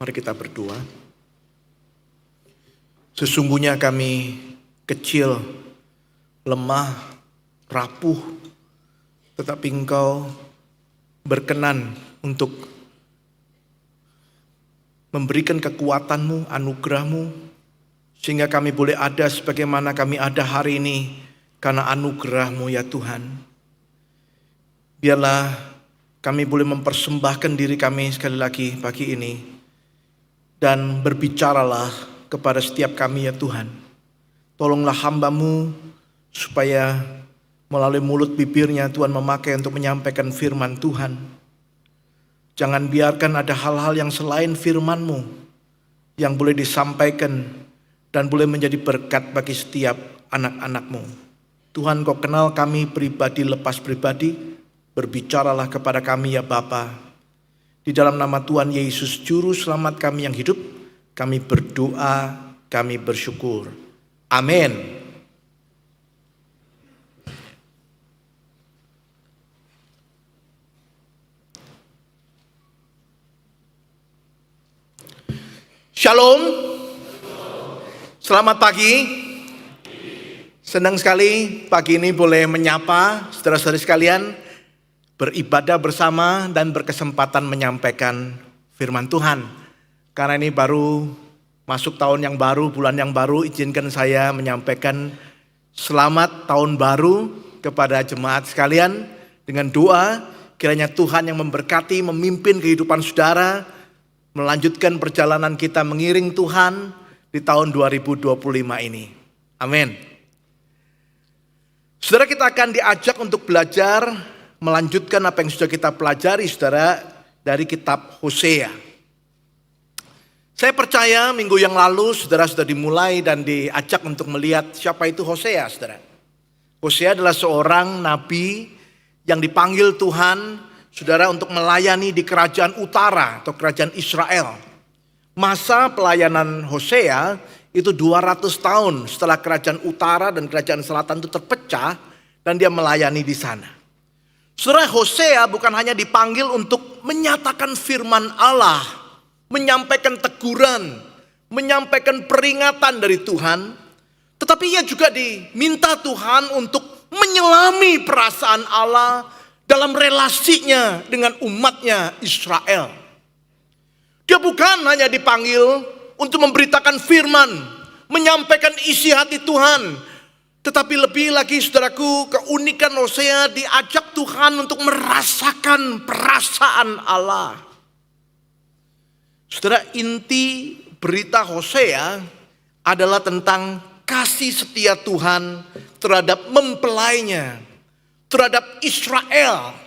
Mari kita berdoa. Sesungguhnya kami kecil, lemah, rapuh, tetapi Engkau berkenan untuk memberikan kekuatan-Mu, anugerah-Mu, sehingga kami boleh ada sebagaimana kami ada hari ini karena anugerah-Mu ya Tuhan. Biarlah kami boleh mempersembahkan diri kami sekali lagi pagi ini dan berbicaralah kepada setiap kami ya Tuhan. Tolonglah hamba-Mu supaya melalui mulut bibirnya Tuhan memakai untuk menyampaikan firman Tuhan. Jangan biarkan ada hal-hal yang selain firman-Mu yang boleh disampaikan dan boleh menjadi berkat bagi setiap anak-anak-Mu. Tuhan, Kau kenal kami pribadi lepas pribadi, berbicaralah kepada kami ya Bapa. Di dalam nama Tuhan Yesus Juru Selamat kami yang hidup, kami berdoa, kami bersyukur. Amin. Shalom. Selamat pagi. Senang sekali pagi ini boleh menyapa saudara-saudari sekalian, beribadah bersama dan berkesempatan menyampaikan firman Tuhan. Karena ini baru masuk tahun yang baru, bulan yang baru, izinkan saya menyampaikan selamat tahun baru kepada jemaat sekalian dengan doa kiranya Tuhan yang memberkati, memimpin kehidupan saudara, melanjutkan perjalanan kita mengiring Tuhan di tahun 2025 ini. Amin. Saudara, kita akan diajak untuk belajar melanjutkan apa yang sudah kita pelajari saudara dari kitab Hosea. Saya percaya minggu yang lalu saudara sudah dimulai dan diajak untuk melihat siapa itu Hosea saudara. Hosea adalah seorang nabi yang dipanggil Tuhan saudara untuk melayani di kerajaan utara atau kerajaan Israel. Masa pelayanan Hosea itu 200 tahun setelah kerajaan utara dan kerajaan selatan itu terpecah dan dia melayani di sana. Saudara, Hosea bukan hanya dipanggil untuk menyatakan firman Allah, menyampaikan teguran, menyampaikan peringatan dari Tuhan, tetapi ia juga diminta Tuhan untuk menyelami perasaan Allah dalam relasinya dengan umatnya Israel. Dia bukan hanya dipanggil untuk memberitakan firman, menyampaikan isi hati Tuhan, tetapi lebih lagi saudaraku, keunikan Hosea diajak Tuhan untuk merasakan perasaan Allah. Saudara, inti berita Hosea adalah tentang kasih setia Tuhan terhadap mempelainya, terhadap Israel.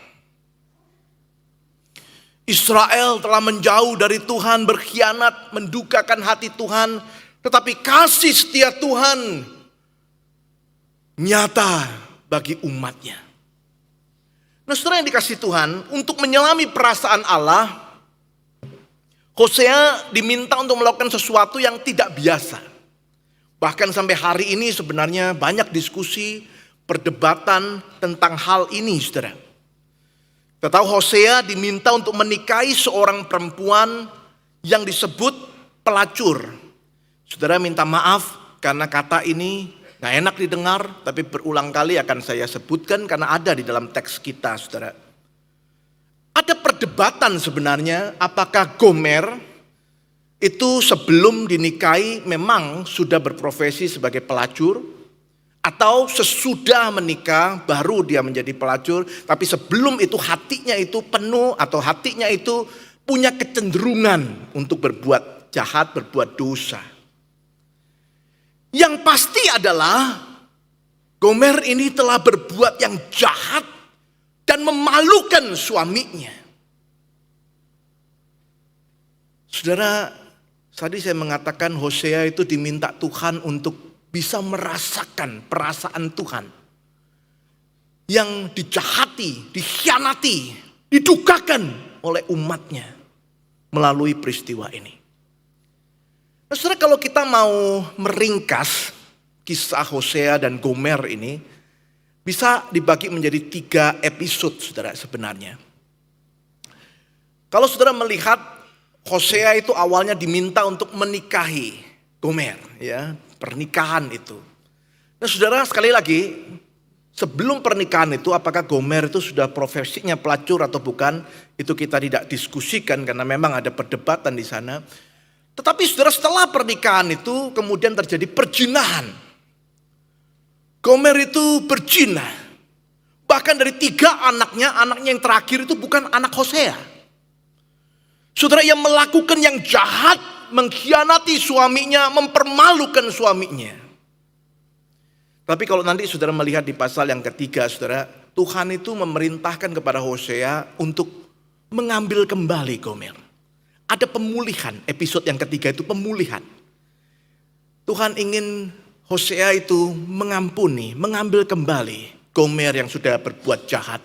Israel telah menjauh dari Tuhan, berkhianat, mendukakan hati Tuhan, tetapi kasih setia Tuhan nyata bagi umatnya. Nah saudara yang dikasih Tuhan, untuk menyelami perasaan Allah, Hosea diminta untuk melakukan sesuatu yang tidak biasa. Bahkan sampai hari ini sebenarnya banyak diskusi, perdebatan tentang hal ini saudara. Kita tahu Hosea diminta untuk menikahi seorang perempuan yang disebut pelacur. Saudara minta maaf karena kata ini gak enak didengar, tapi berulang kali akan saya sebutkan karena ada di dalam teks kita saudara. Ada perdebatan sebenarnya apakah Gomer itu sebelum dinikahi memang sudah berprofesi sebagai pelacur, atau sesudah menikah baru dia menjadi pelacur, tapi sebelum itu hatinya itu penuh atau hatinya itu punya kecenderungan untuk berbuat jahat, berbuat dosa. Yang pasti adalah Gomer ini telah berbuat yang jahat dan memalukan suaminya. Saudara, tadi saya mengatakan Hosea itu diminta Tuhan untuk bisa merasakan perasaan Tuhan yang dijahati, dikhianati, didukakan oleh umatnya melalui peristiwa ini. Nah, saudara, kalau kita mau meringkas kisah Hosea dan Gomer ini, bisa dibagi menjadi 3 episode saudara sebenarnya. Kalau saudara melihat Hosea itu awalnya diminta untuk menikahi Gomer, ya, pernikahan itu. Nah, saudara, sekali lagi, sebelum pernikahan itu apakah Gomer itu sudah profesinya pelacur atau bukan, itu kita tidak diskusikan karena memang ada perdebatan di sana. Tetapi saudara, setelah pernikahan itu kemudian terjadi perjinahan. Gomer itu berzina. Bahkan dari 3 anaknya yang terakhir itu bukan anak Hosea. Saudara, yang melakukan yang jahat, mengkhianati suaminya, mempermalukan suaminya. Tapi kalau nanti saudara melihat di pasal yang ketiga, saudara, Tuhan itu memerintahkan kepada Hosea untuk mengambil kembali Gomer. Ada pemulihan, episode yang ketiga itu pemulihan. Tuhan ingin Hosea itu mengampuni, mengambil kembali Gomer yang sudah berbuat jahat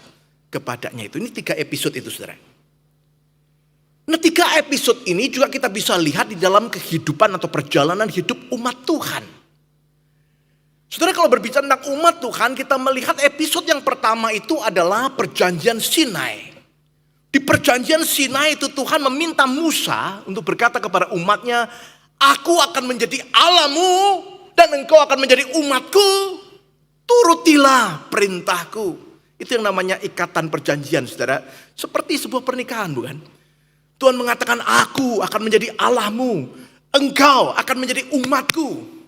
kepadanya itu. Ini 3 episode itu, saudara. Nah, 3 episode ini juga kita bisa lihat di dalam kehidupan atau perjalanan hidup umat Tuhan. Saudara, kalau berbicara tentang umat Tuhan, kita melihat episode yang pertama itu adalah perjanjian Sinai. Di perjanjian Sinai itu Tuhan meminta Musa untuk berkata kepada umatnya, "Aku akan menjadi Allahmu dan engkau akan menjadi umatku. Turutilah perintahku." Itu yang namanya ikatan perjanjian, saudara. Seperti sebuah pernikahan, bukan? Tuhan mengatakan, "Aku akan menjadi Allahmu, engkau akan menjadi umatku.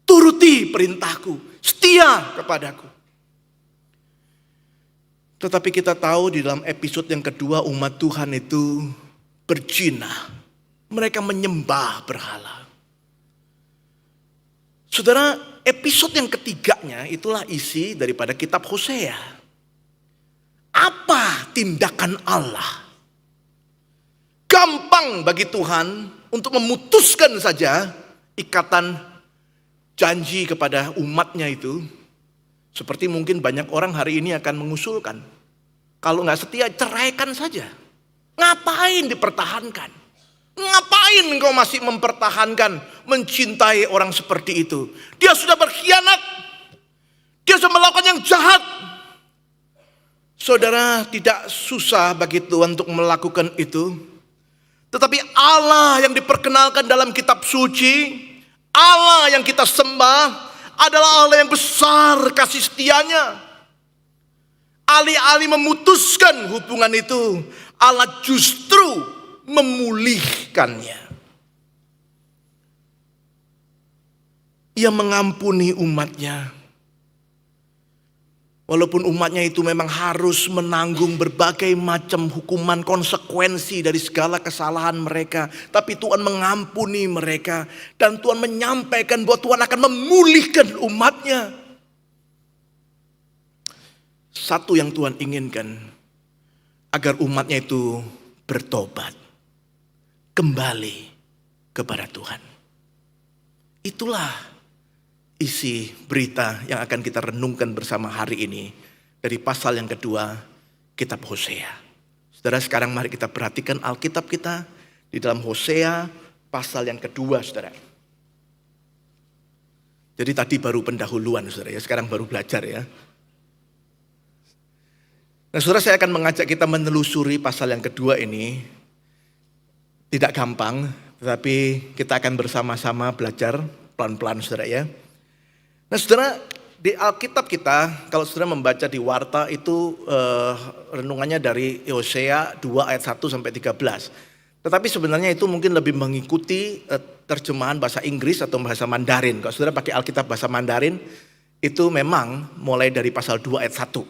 Turuti perintahku, setia kepadaku." Tetapi kita tahu di dalam episode yang kedua umat Tuhan itu berzina. Mereka menyembah berhala. Saudara, episode yang ketiganya itulah isi daripada kitab Hosea. Apa tindakan Allah? Gampang bagi Tuhan untuk memutuskan saja ikatan janji kepada umatnya itu. Seperti mungkin banyak orang hari ini akan mengusulkan, kalau nggak setia ceraikan saja. Ngapain dipertahankan? Ngapain engkau masih mempertahankan mencintai orang seperti itu? Dia sudah berkhianat. Dia sudah melakukan yang jahat. Saudara, tidak susah bagi Tuhan untuk melakukan itu. Tetapi Allah yang diperkenalkan dalam kitab suci, Allah yang kita sembah adalah Allah yang besar kasih setianya. Alih-alih memutuskan hubungan itu, Allah justru memulihkannya. Ia mengampuni umatnya. Walaupun umatnya itu memang harus menanggung berbagai macam hukuman konsekuensi dari segala kesalahan mereka. Tapi Tuhan mengampuni mereka. Dan Tuhan menyampaikan bahwa Tuhan akan memulihkan umatnya. Satu yang Tuhan inginkan, agar umatnya itu bertobat. Kembali kepada Tuhan. Itulah isi berita yang akan kita renungkan bersama hari ini dari pasal yang kedua kitab Hosea. Saudara, sekarang mari kita perhatikan Alkitab kita di dalam Hosea pasal yang kedua, saudara. Jadi tadi baru pendahuluan, saudara ya, sekarang baru belajar ya. Nah, saudara, saya akan mengajak kita menelusuri pasal yang kedua ini. Tidak gampang, tetapi kita akan bersama-sama belajar pelan-pelan, saudara ya. Nah, saudara, di Alkitab kita, kalau saudara membaca di Warta itu renungannya dari Hosea 2 ayat 1 sampai 13. Tetapi sebenarnya itu mungkin lebih mengikuti terjemahan bahasa Inggris atau bahasa Mandarin. Kalau saudara pakai Alkitab bahasa Mandarin, itu memang mulai dari pasal 2 ayat 1.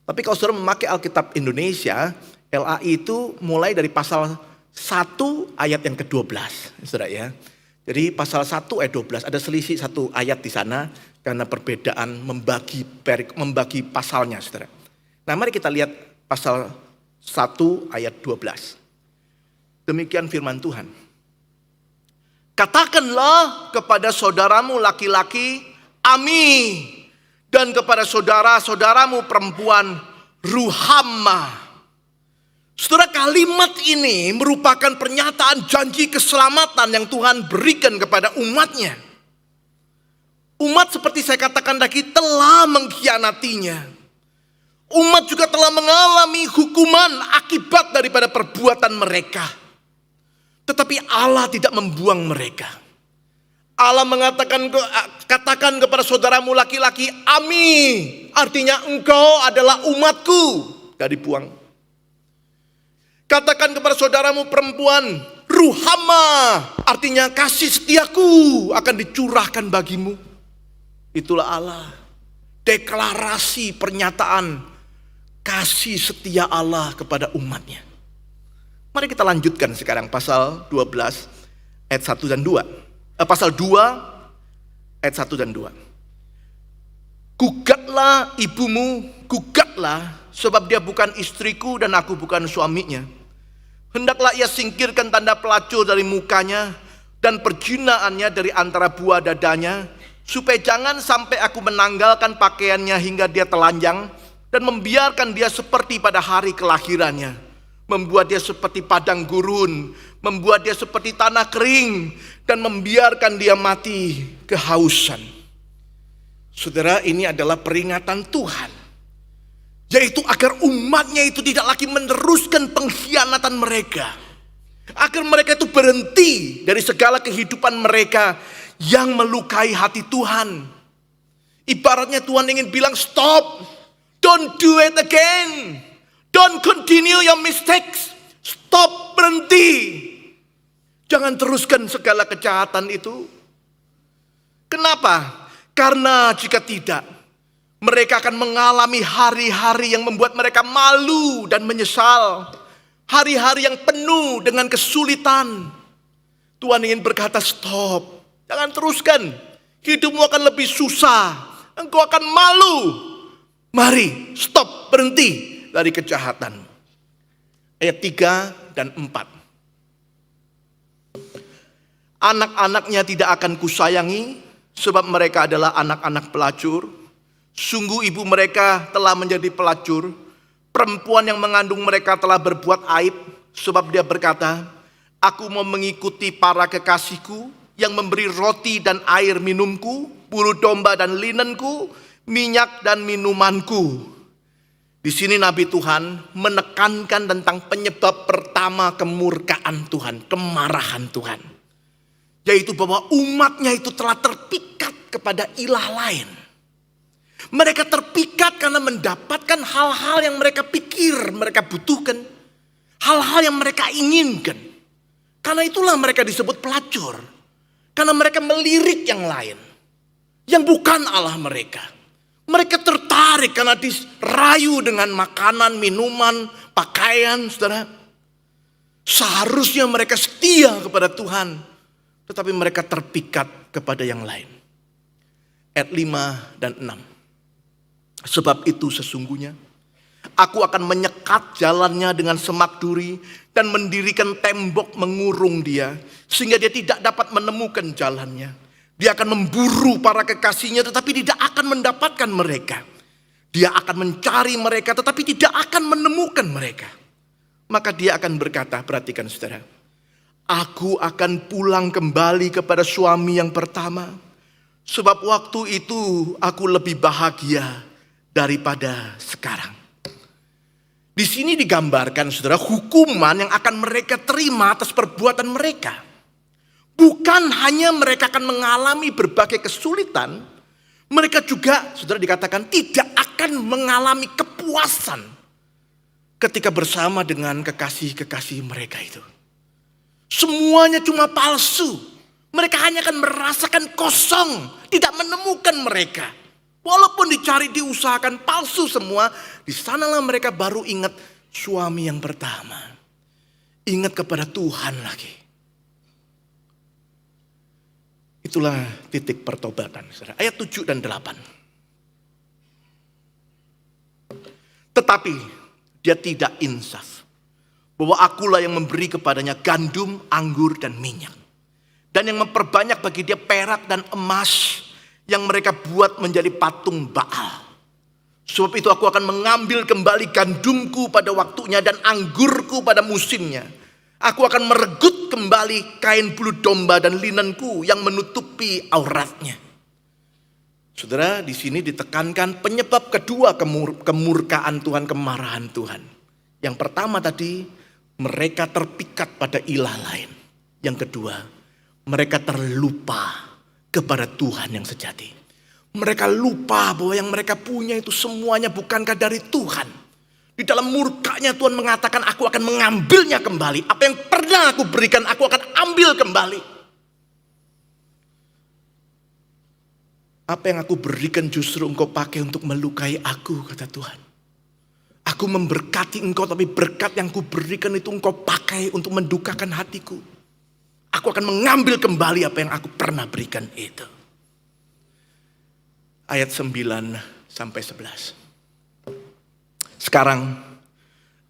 Tapi kalau saudara memakai Alkitab Indonesia, LAI itu mulai dari pasal 1 ayat yang ke-12, saudara ya. Jadi pasal 1 ayat 12, ada selisih 1 ayat di sana karena perbedaan membagi pasalnya, saudara. Nah, mari kita lihat pasal 1 ayat 12. Demikian firman Tuhan. "Katakanlah kepada saudaramu laki-laki, Ami, dan kepada saudara-saudaramu perempuan, Ruhamah." Saudara, kalimat ini merupakan pernyataan janji keselamatan yang Tuhan berikan kepada umatnya. Umat seperti saya katakan tadi telah mengkhianatinya. Umat juga telah mengalami hukuman akibat daripada perbuatan mereka. Tetapi Allah tidak membuang mereka. Allah mengatakan, katakan kepada saudaramu laki-laki, Ami, artinya engkau adalah umatku. Gak dibuang. Katakan kepada saudaramu perempuan, Ruhama, artinya kasih setiaku akan dicurahkan bagimu. Itulah Allah. Deklarasi pernyataan kasih setia Allah kepada umatnya. Mari kita lanjutkan sekarang pasal 12 ayat 1 dan 2. Pasal 2 ayat 1 dan 2. Gugatlah ibumu, gugatlah, sebab dia bukan istriku dan aku bukan suaminya. Hendaklah ia singkirkan tanda pelacur dari mukanya dan perjinaannya dari antara buah dadanya, supaya jangan sampai aku menanggalkan pakaiannya hingga dia telanjang dan membiarkan dia seperti pada hari kelahirannya, membuat dia seperti padang gurun, membuat dia seperti tanah kering, dan membiarkan dia mati kehausan. Saudara, ini adalah peringatan Tuhan, yaitu agar umatnya itu tidak lagi meneruskan pengkhianatan mereka, agar mereka itu berhenti dari segala kehidupan mereka yang melukai hati Tuhan. Ibaratnya Tuhan ingin bilang, stop, don't do it again, don't continue your mistakes, stop, berhenti, jangan teruskan segala kejahatan itu. Kenapa? Karena jika tidak, mereka akan mengalami hari-hari yang membuat mereka malu dan menyesal. Hari-hari yang penuh dengan kesulitan. Tuhan ingin berkata, stop, jangan teruskan. Hidupmu akan lebih susah. Engkau akan malu. Mari, stop, berhenti dari kejahatan. Ayat 3 dan 4. Anak-anaknya tidak akan kusayangi, sebab mereka adalah anak-anak pelacur. Sungguh ibu mereka telah menjadi pelacur. Perempuan yang mengandung mereka telah berbuat aib, sebab dia berkata, aku mau mengikuti para kekasihku yang memberi roti dan air minumku, bulu domba dan linenku, minyak dan minumanku. Di sini Nabi Tuhan menekankan tentang penyebab pertama kemurkaan Tuhan, kemarahan Tuhan, yaitu bahwa umatnya itu telah terpikat kepada ilah lain. Mereka terpikat karena mendapatkan hal-hal yang mereka pikir mereka butuhkan, hal-hal yang mereka inginkan. Karena itulah mereka disebut pelacur, karena mereka melirik yang lain, yang bukan Allah mereka. Mereka tertarik karena dirayu dengan makanan, minuman, pakaian, saudara. Seharusnya mereka setia kepada Tuhan, tetapi mereka terpikat kepada yang lain. Ayat 5 dan 6. Sebab itu sesungguhnya aku akan menyekat jalannya dengan semak duri dan mendirikan tembok mengurung dia, sehingga dia tidak dapat menemukan jalannya. Dia akan memburu para kekasihnya tetapi tidak akan mendapatkan mereka. Dia akan mencari mereka tetapi tidak akan menemukan mereka. Maka dia akan berkata, perhatikan saudara, aku akan pulang kembali kepada suami yang pertama, sebab waktu itu aku lebih bahagia daripada sekarang. Di sini digambarkan saudara hukuman yang akan mereka terima atas perbuatan mereka. Bukan hanya mereka akan mengalami berbagai kesulitan, mereka juga saudara dikatakan tidak akan mengalami kepuasan ketika bersama dengan kekasih-kekasih mereka itu. Semuanya cuma palsu. Mereka hanya akan merasakan kosong, tidak menemukan mereka. Walaupun dicari, diusahakan, palsu semua. Di sanalah mereka baru ingat suami yang pertama. Ingat kepada Tuhan lagi. Itulah titik pertobatan. Ayat 7 dan 8. Tetapi dia tidak insaf, bahwa akulah yang memberi kepadanya gandum, anggur, dan minyak. Dan yang memperbanyak bagi dia perak dan emas yang mereka buat menjadi patung Baal. Sebab itu aku akan mengambil kembali gandumku pada waktunya dan anggurku pada musimnya. Aku akan meregut kembali kain bulu domba dan linenku yang menutupi auratnya. Saudara, di sini ditekankan penyebab kedua kemurkaan Tuhan, kemarahan Tuhan. Yang pertama tadi, mereka terpikat pada ilah lain. Yang kedua, mereka terlupa kepada Tuhan yang sejati. Mereka lupa bahwa yang mereka punya itu semuanya bukankah dari Tuhan. Di dalam murkanya Tuhan mengatakan, aku akan mengambilnya kembali. Apa yang pernah aku berikan, aku akan ambil kembali. Apa yang aku berikan justru engkau pakai untuk melukai aku, kata Tuhan. Aku memberkati engkau, tapi berkat yang kuberikan itu engkau pakai untuk mendukakan hatiku. Aku akan mengambil kembali apa yang aku pernah berikan itu. Ayat 9 sampai 11. Sekarang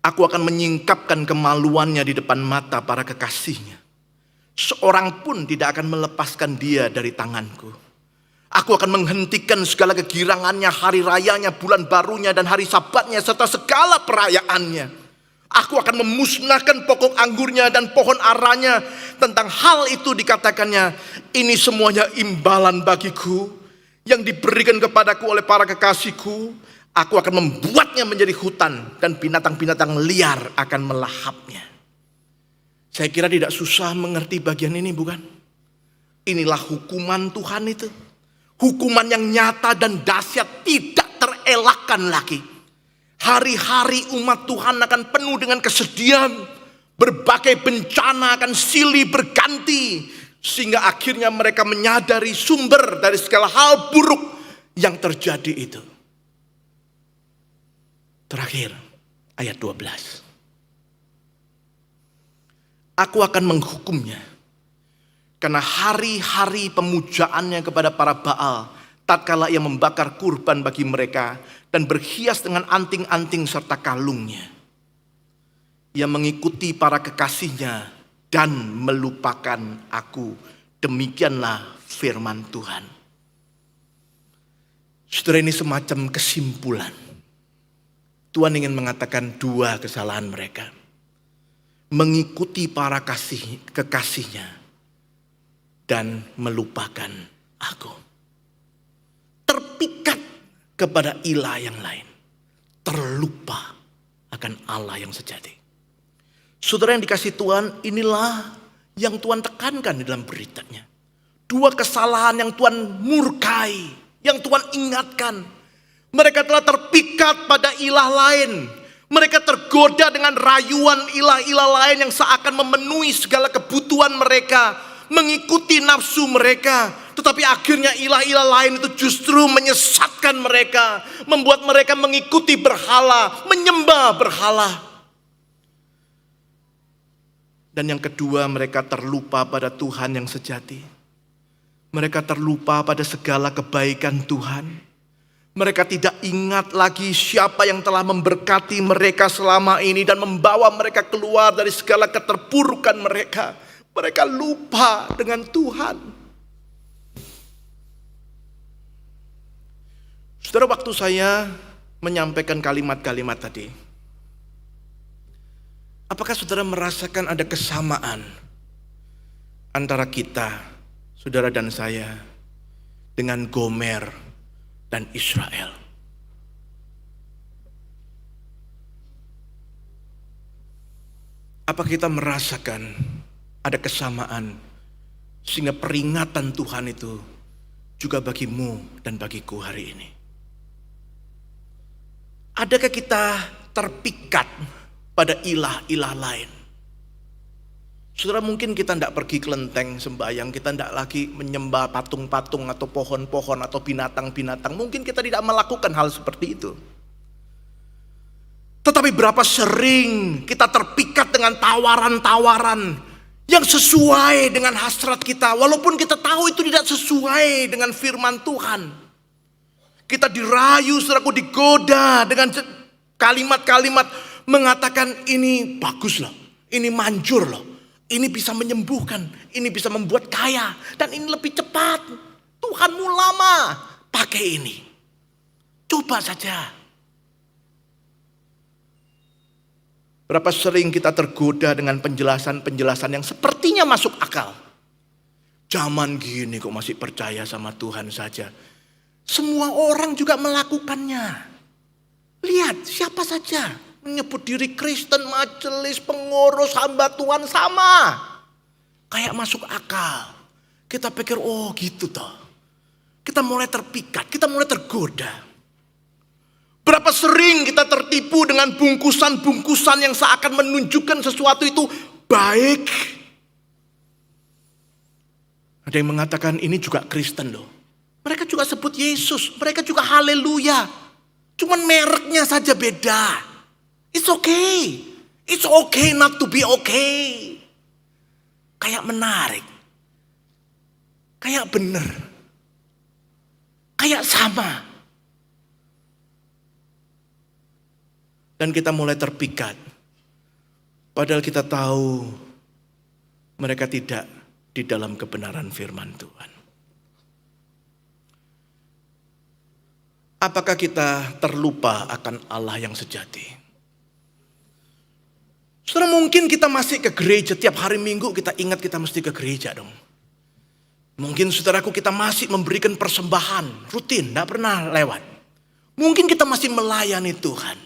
aku akan menyingkapkan kemaluannya di depan mata para kekasihnya. Seorang pun tidak akan melepaskan dia dari tanganku. Aku akan menghentikan segala kegirangannya, hari rayanya, bulan barunya, dan hari sabatnya, serta segala perayaannya. Aku akan memusnahkan pokok anggurnya dan pohon aranya. Tentang hal itu dikatakannya, ini semuanya imbalan bagiku yang diberikan kepadaku oleh para kekasihku. Aku akan membuatnya menjadi hutan dan binatang-binatang liar akan melahapnya. Saya kira tidak susah mengerti bagian ini, bukan? Inilah hukuman Tuhan itu. Hukuman yang nyata dan dahsyat, tidak terelakkan lagi. Hari-hari umat Tuhan akan penuh dengan kesedihan. Berbagai bencana akan silih berganti. Sehingga akhirnya mereka menyadari sumber dari segala hal buruk yang terjadi itu. Terakhir, ayat 12. Aku akan menghukumnya. Karena hari-hari pemujaannya kepada para Baal, tatkala ia membakar kurban bagi mereka dan berhias dengan anting-anting serta kalungnya. Ia mengikuti para kekasihnya dan melupakan aku. Demikianlah firman Tuhan. Saudara, ini semacam kesimpulan. Tuhan ingin mengatakan dua kesalahan mereka. Mengikuti para kekasihnya dan melupakan aku. Terpikat kepada ilah yang lain. Terlupa akan Allah yang sejati. Saudara yang dikasihi Tuhan, inilah yang Tuhan tekankan di dalam beritanya. Dua kesalahan yang Tuhan murkai, yang Tuhan ingatkan. Mereka telah terpikat pada ilah lain. Mereka tergoda dengan rayuan ilah-ilah lain yang seakan memenuhi segala kebutuhan mereka. Mengikuti nafsu mereka. Tetapi akhirnya ilah-ilah lain itu justru menyesatkan mereka. Membuat mereka mengikuti berhala, menyembah berhala. Dan yang kedua, mereka terlupa pada Tuhan yang sejati. Mereka terlupa pada segala kebaikan Tuhan. Mereka tidak ingat lagi siapa yang telah memberkati mereka selama ini dan membawa mereka keluar dari segala keterpurukan mereka. Mereka lupa dengan Tuhan. Saudara, waktu saya menyampaikan kalimat-kalimat tadi, apakah saudara merasakan ada kesamaan antara kita, saudara dan saya, dengan Gomer dan Israel? Apa kita merasakan ada kesamaan sehingga peringatan Tuhan itu juga bagimu dan bagiku hari ini? Adakah kita terpikat pada ilah-ilah lain? Saudara, mungkin kita tidak pergi kelenteng sembahyang, kita tidak lagi menyembah patung-patung atau pohon-pohon atau binatang-binatang. Mungkin kita tidak melakukan hal seperti itu. Tetapi berapa sering kita terpikat dengan tawaran-tawaran yang sesuai dengan hasrat kita, walaupun kita tahu itu tidak sesuai dengan firman Tuhan. Kita dirayu, saudaraku, digoda dengan kalimat-kalimat mengatakan ini bagus loh, ini manjur loh, ini bisa menyembuhkan, ini bisa membuat kaya, dan ini lebih cepat. Tuhanmu lama, pakai ini. Coba saja. Berapa sering kita tergoda dengan penjelasan-penjelasan yang sepertinya masuk akal. Zaman gini kok masih percaya sama Tuhan saja. Semua orang juga melakukannya. Lihat siapa saja menyebut diri Kristen, majelis, pengurus, hamba Tuhan sama. Kayak masuk akal. Kita pikir, oh gitu toh. Kita mulai terpikat, kita mulai tergoda. Berapa sering kita tertipu dengan bungkusan-bungkusan yang seakan menunjukkan sesuatu itu baik. Ada yang mengatakan ini juga Kristen loh. Mereka juga sebut Yesus, mereka juga haleluya. Cuman mereknya saja beda. It's okay. It's okay not to be okay. Kayak menarik. Kayak benar. Kayak sama. Dan kita mulai terpikat. Padahal kita tahu mereka tidak di dalam kebenaran firman Tuhan. Apakah kita terlupa akan Allah yang sejati? Saudara, mungkin kita masih ke gereja tiap hari Minggu, kita ingat kita mesti ke gereja dong. Mungkin saudaraku kita masih memberikan persembahan rutin, tidak pernah lewat. Mungkin kita masih melayani Tuhan.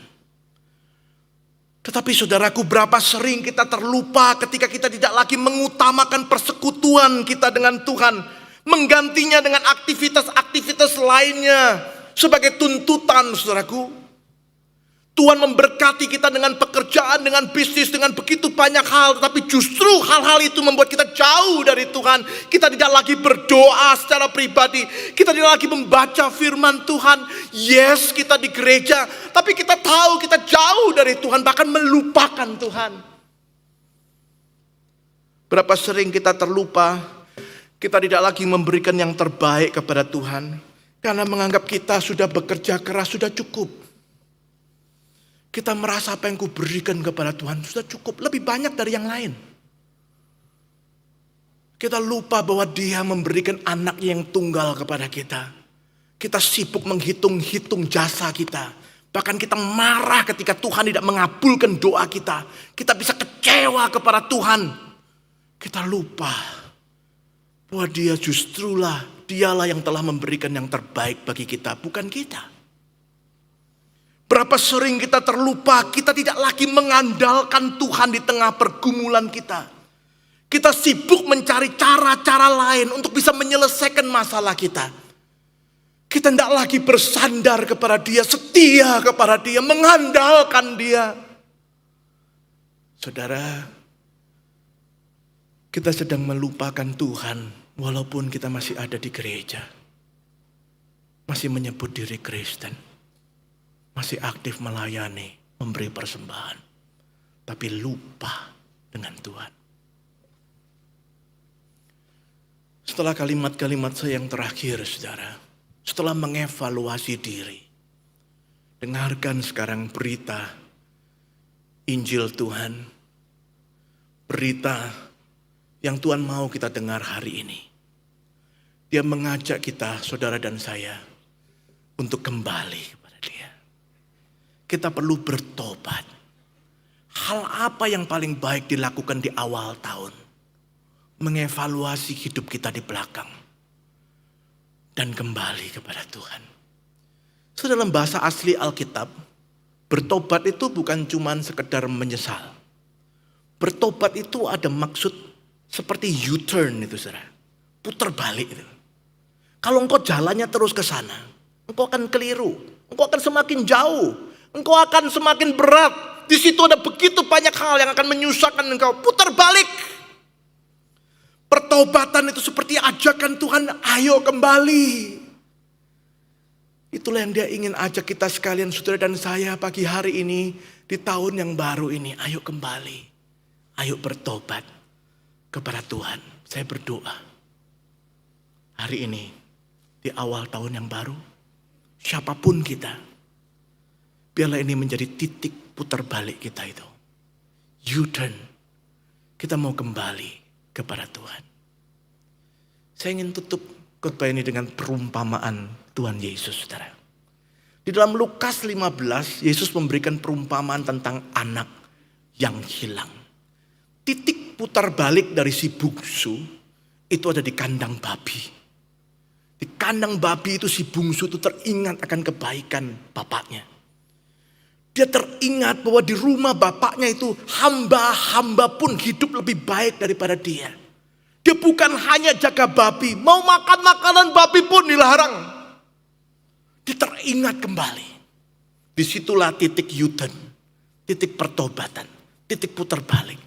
Tetapi saudaraku, berapa sering kita terlupa ketika kita tidak lagi mengutamakan persekutuan kita dengan Tuhan. Menggantinya dengan aktivitas-aktivitas lainnya. Sebagai tuntutan saudaraku. Tuhan memberkati kita dengan pekerjaan, dengan bisnis, dengan begitu banyak hal. Tetapi justru hal-hal itu membuat kita jauh dari Tuhan. Kita tidak lagi berdoa secara pribadi. Kita tidak lagi membaca firman Tuhan. Yes, kita di gereja. Tapi kita tahu kita jauh dari Tuhan. Bahkan melupakan Tuhan. Berapa sering kita terlupa. Kita tidak lagi memberikan yang terbaik kepada Tuhan. Karena menganggap kita sudah bekerja keras, sudah cukup. Kita merasa apa yang kuberikan kepada Tuhan sudah cukup. Lebih banyak dari yang lain. Kita lupa bahwa Dia memberikan anaknya yang tunggal kepada kita. Kita sibuk menghitung-hitung jasa kita. Bahkan kita marah ketika Tuhan tidak mengabulkan doa kita. Kita bisa kecewa kepada Tuhan. Kita lupa bahwa Dialah yang telah memberikan yang terbaik bagi kita, bukan kita. Berapa sering kita terlupa, kita tidak lagi mengandalkan Tuhan di tengah pergumulan kita. Kita sibuk mencari cara-cara lain untuk bisa menyelesaikan masalah kita. Kita tidak lagi bersandar kepada Dia, setia kepada Dia, mengandalkan Dia. Saudara, kita sedang melupakan Tuhan walaupun kita masih ada di gereja. Masih menyebut diri Kristen. Masih aktif melayani, memberi persembahan. Tapi lupa dengan Tuhan. Setelah kalimat-kalimat saya yang terakhir, saudara. Setelah mengevaluasi diri. Dengarkan sekarang berita Injil Tuhan. Berita yang Tuhan mau kita dengar hari ini. Dia mengajak kita, saudara dan saya, untuk kembali kepada Dia. Kita perlu bertobat. Hal apa yang paling baik dilakukan di awal tahun? Mengevaluasi hidup kita di belakang. Dan kembali kepada Tuhan. So, dalam bahasa asli Alkitab, bertobat itu bukan cuma sekedar menyesal. Bertobat itu ada maksud seperti U-turn itu, saudara. Putar balik itu. Kalau engkau jalannya terus ke sana, engkau akan keliru. Engkau akan semakin jauh. Engkau akan semakin berat. Di situ ada begitu banyak hal yang akan menyusahkan engkau. Putar balik. Pertobatan itu seperti ajakan Tuhan, ayo kembali. Itulah yang Dia ingin ajak kita sekalian, saudara dan saya, pagi hari ini, di tahun yang baru ini. Ayo kembali. Ayo bertobat kepada Tuhan. Saya berdoa. Hari ini, di awal tahun yang baru, siapapun kita, biarlah ini menjadi titik putar balik kita itu. U-turn. Kita mau kembali kepada Tuhan. Saya ingin tutup khotbah ini dengan perumpamaan Tuhan Yesus, saudara. Di dalam Lukas 15, Yesus memberikan perumpamaan tentang anak yang hilang. Titik putar balik dari si bungsu itu ada di kandang babi. Di kandang babi itu si bungsu itu teringat akan kebaikan bapaknya. Dia teringat bahwa di rumah bapaknya itu hamba-hamba pun hidup lebih baik daripada dia. bukan hanya jaga babi, mau makan makanan babi pun dilarang. Dia teringat kembali. Disitulah titik U-turn, titik pertobatan, titik putar balik.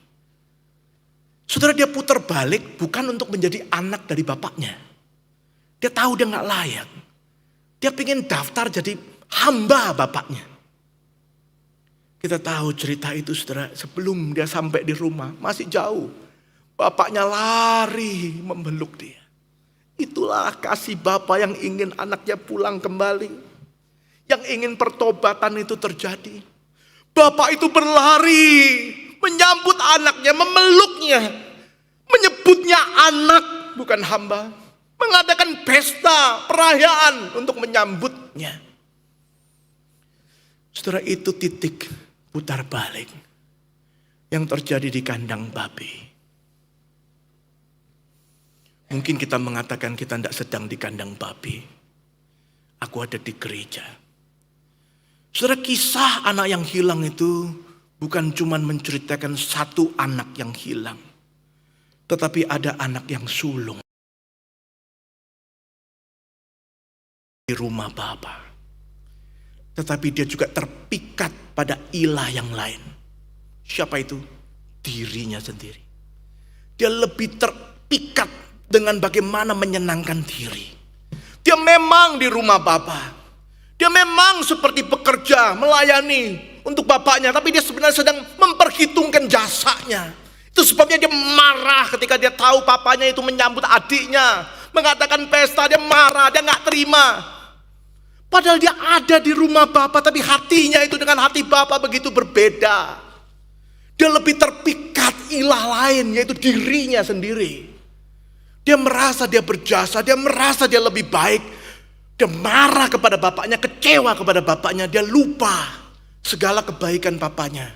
Saudara, dia putar balik bukan untuk menjadi anak dari bapaknya. Dia tahu dia gak layak. Dia pengen daftar jadi hamba bapaknya. Kita tahu cerita itu, saudara, sebelum dia sampai di rumah, masih jauh. Bapaknya lari memeluk dia. Itulah kasih Bapa yang ingin anaknya pulang kembali. Yang ingin pertobatan itu terjadi. Bapak itu berlari menyambut anaknya, memeluknya. Menyebutnya anak, bukan hamba. Mengadakan pesta, perayaan untuk menyambutnya. Saudara, itu titik putar balik yang terjadi di kandang babi. Mungkin kita mengatakan kita tidak sedang di kandang babi. Aku ada di gereja. Saudara, kisah anak yang hilang itu bukan cuma menceritakan satu anak yang hilang. Tetapi ada anak yang sulung di rumah Bapa. Tetapi dia juga terpikat pada ilah yang lain. Siapa itu? Dirinya sendiri. Dia lebih terpikat dengan bagaimana menyenangkan diri. Dia memang di rumah Bapa. Dia memang seperti bekerja, melayani untuk bapaknya. Tapi dia sebenarnya sedang memperhitungkan jasanya. Itu sebabnya dia marah ketika dia tahu papanya itu menyambut adiknya. Mengadakan pesta, dia marah, dia gak terima. Padahal dia ada di rumah Bapa, tapi hatinya itu dengan hati Bapa begitu berbeda. Dia lebih terpikat ilah lain, yaitu dirinya sendiri. Dia merasa dia berjasa, dia merasa dia lebih baik. Dia marah kepada bapaknya, kecewa kepada bapaknya. Dia lupa segala kebaikan bapaknya.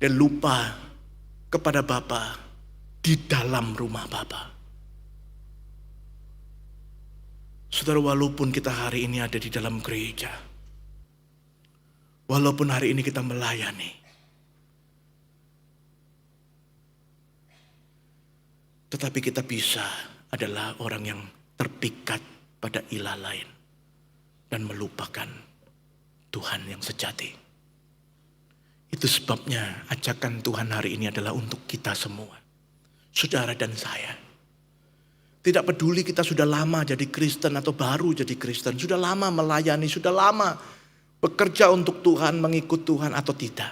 Dia lupa kepada Bapa di dalam rumah Bapa. Saudara, walaupun kita hari ini ada di dalam gereja, walaupun hari ini kita melayani, tetapi kita bisa adalah orang yang terpikat pada ilah lain dan melupakan Tuhan yang sejati. Itu sebabnya ajakan Tuhan hari ini adalah untuk kita semua, saudara dan saya. Tidak peduli kita sudah lama jadi Kristen atau baru jadi Kristen, sudah lama melayani, sudah lama bekerja untuk Tuhan, mengikut Tuhan atau tidak.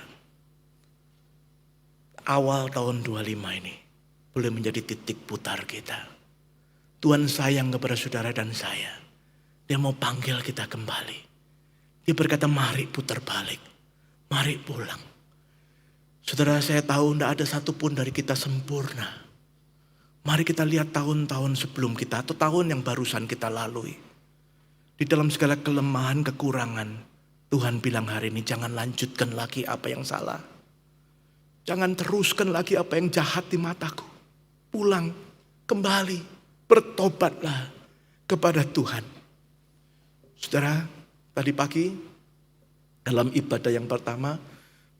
Awal tahun 25 ini boleh menjadi titik putar kita. Tuhan sayang kepada saudara dan saya. Dia mau panggil kita kembali. Dia berkata, mari putar balik, mari pulang. Saudara, saya tahu tidak ada satupun dari kita sempurna. Mari kita lihat tahun-tahun sebelum kita atau tahun yang barusan kita lalui. Di dalam segala kelemahan, kekurangan, Tuhan bilang hari ini jangan lanjutkan lagi apa yang salah. Jangan teruskan lagi apa yang jahat di mataku. Pulang, kembali, bertobatlah kepada Tuhan. Saudara, tadi pagi dalam ibadah yang pertama,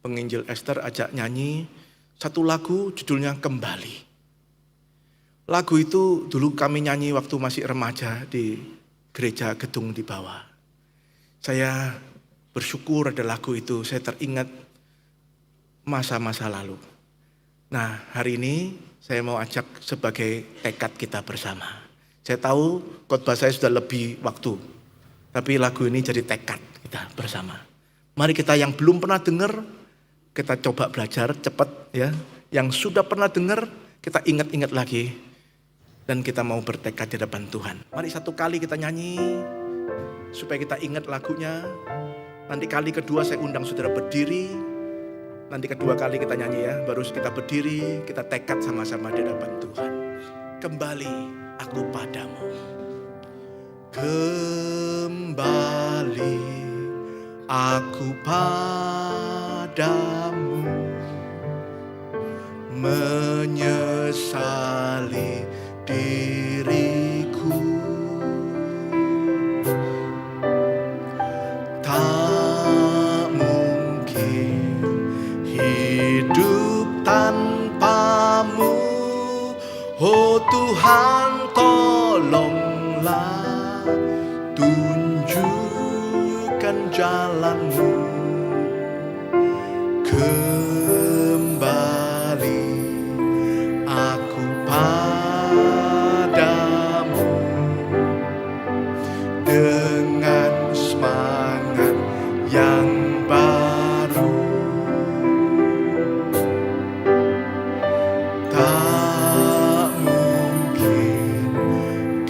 penginjil Esther ajak nyanyi satu lagu judulnya Kembali. Lagu itu dulu kami nyanyi waktu masih remaja di gereja gedung di bawah. Saya bersyukur ada lagu itu, saya teringat masa-masa lalu. Nah, hari ini saya mau ajak sebagai tekad kita bersama. Saya tahu khotbah saya sudah lebih waktu, tapi lagu ini jadi tekad kita bersama. Mari kita yang belum pernah dengar, kita coba belajar cepat ya. Yang sudah pernah dengar, kita ingat-ingat lagi. Dan kita mau bertekad di depan Tuhan. Mari satu kali kita nyanyi supaya kita ingat lagunya. Nanti kali kedua saya undang saudara berdiri. Nanti kedua kali kita nyanyi ya. Baru kita berdiri, kita tekad sama-sama di depan Tuhan. Kembali aku padamu. Kembali aku padamu. Menyesali diriku, tak mungkin hidup tanpamu, Oh Tuhan, tolonglah, tunjukkan jalan-Mu kembali aku padamu dengan semangat yang baru. Tak mungkin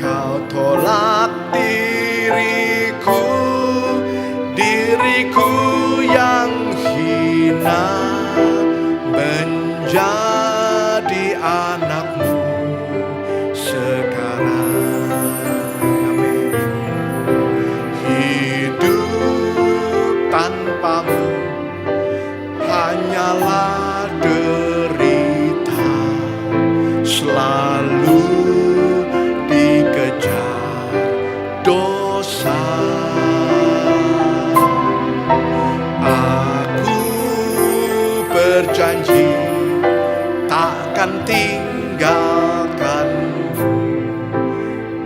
kau tolak diriku, diriku yang hina menjadi anak-Mu sekarang. Amin. Hidup tanpa-Mu hanyalah derita, selalu dikejar dosa. Aku berjanji takkan tinggalkan-Mu,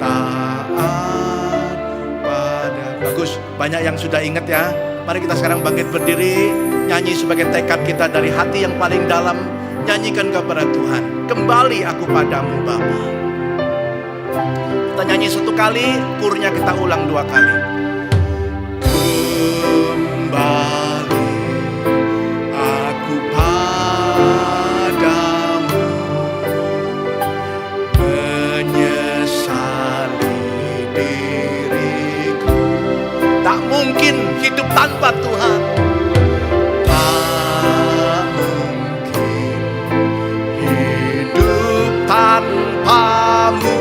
taat pada. Bagus, banyak yang sudah ingat ya. Mari kita sekarang bangkit berdiri, nyanyi sebagai tekad kita dari hati yang paling dalam. Nyanyikan kepada Tuhan, kembali aku padamu Bapa. Kita nyanyi satu kali, kurnya kita ulang 2 kali. Kembali aku padamu, menyesali diriku. Tak mungkin hidup tanpa Tuhan. Tak mungkin hidup tanpa-Mu.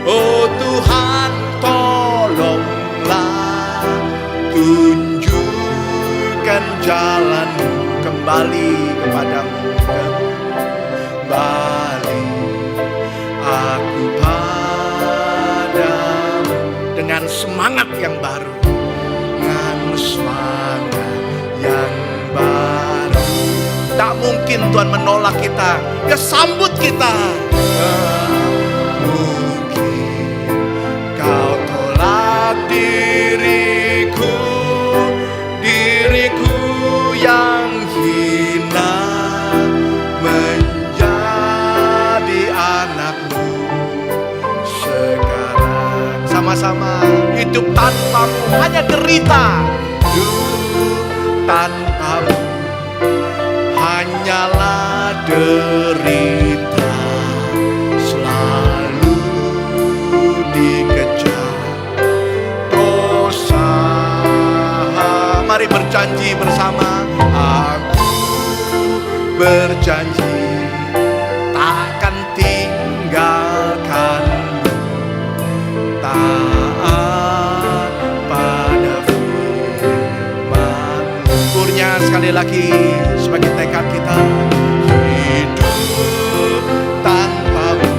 Oh Tuhan, tolonglah, tunjukkan jalan-Mu kembali kepadamu. Kembali aku padamu dengan semangat yang baru, dengan semangat yang baru. Tak mungkin Tuhan menolak kita, Dia sambut kita. Kau tolak diriku, diriku yang hina menjadi anak-Mu sekarang. Sama-sama, hidup tanpa-Mu hanya derita. Hidup tanpa-Mu hanyalah derita, selalu dikejar dosa. Mari berjanji bersama. Aku berjanji takkan tinggalkan-Mu, taat pada firman-Mu. Kurnya sekali lagi sebagai tekad kita. Hidup tanpa-Mu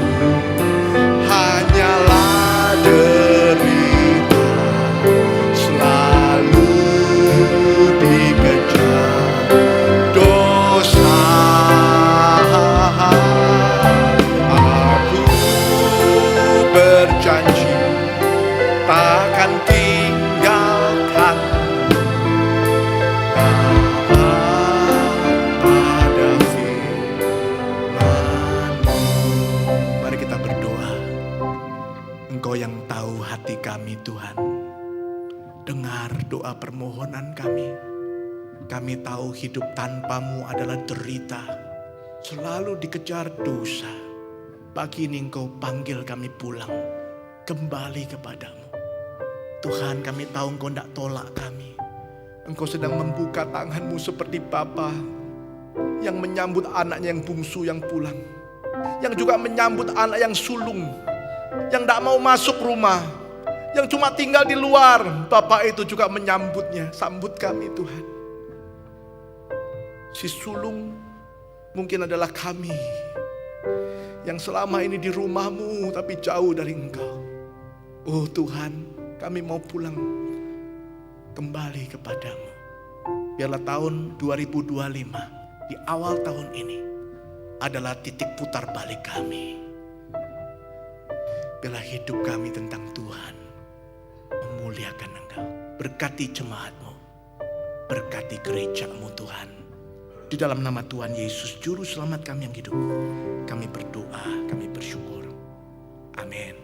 hanyalah derita, selalu dikejar dosa. Aku berjanji takkan tinggalkan, taat pada firman-Mu. Mari kita berdoa. Engkau yang tahu hati kami Tuhan. Dengar doa permohonan kami. Kami tahu hidup tanpa-Mu adalah derita, selalu dikejar dosa. Pagi ini Engkau panggil kami pulang, kembali kepadamu. Tuhan, kami tahu Engkau tidak tolak kami. Engkau sedang membuka tangan-Mu seperti Bapa yang menyambut anaknya yang bungsu yang pulang, yang juga menyambut anak yang sulung, yang tidak mau masuk rumah, yang cuma tinggal di luar. Bapak itu juga menyambutnya. Sambut kami Tuhan. Si sulung mungkin adalah kami yang selama ini di rumah-Mu tapi jauh dari Engkau. Oh Tuhan, kami mau pulang kembali kepadamu. Biarlah tahun 2025 di awal tahun ini adalah titik putar balik kami. Biarlah hidup kami tentang Tuhan, memuliakan Engkau. Berkati jemaat-Mu, berkati gereja-Mu Tuhan. Di dalam nama Tuhan Yesus, Juru Selamat kami yang hidup, kami berdoa, kami bersyukur. Amin.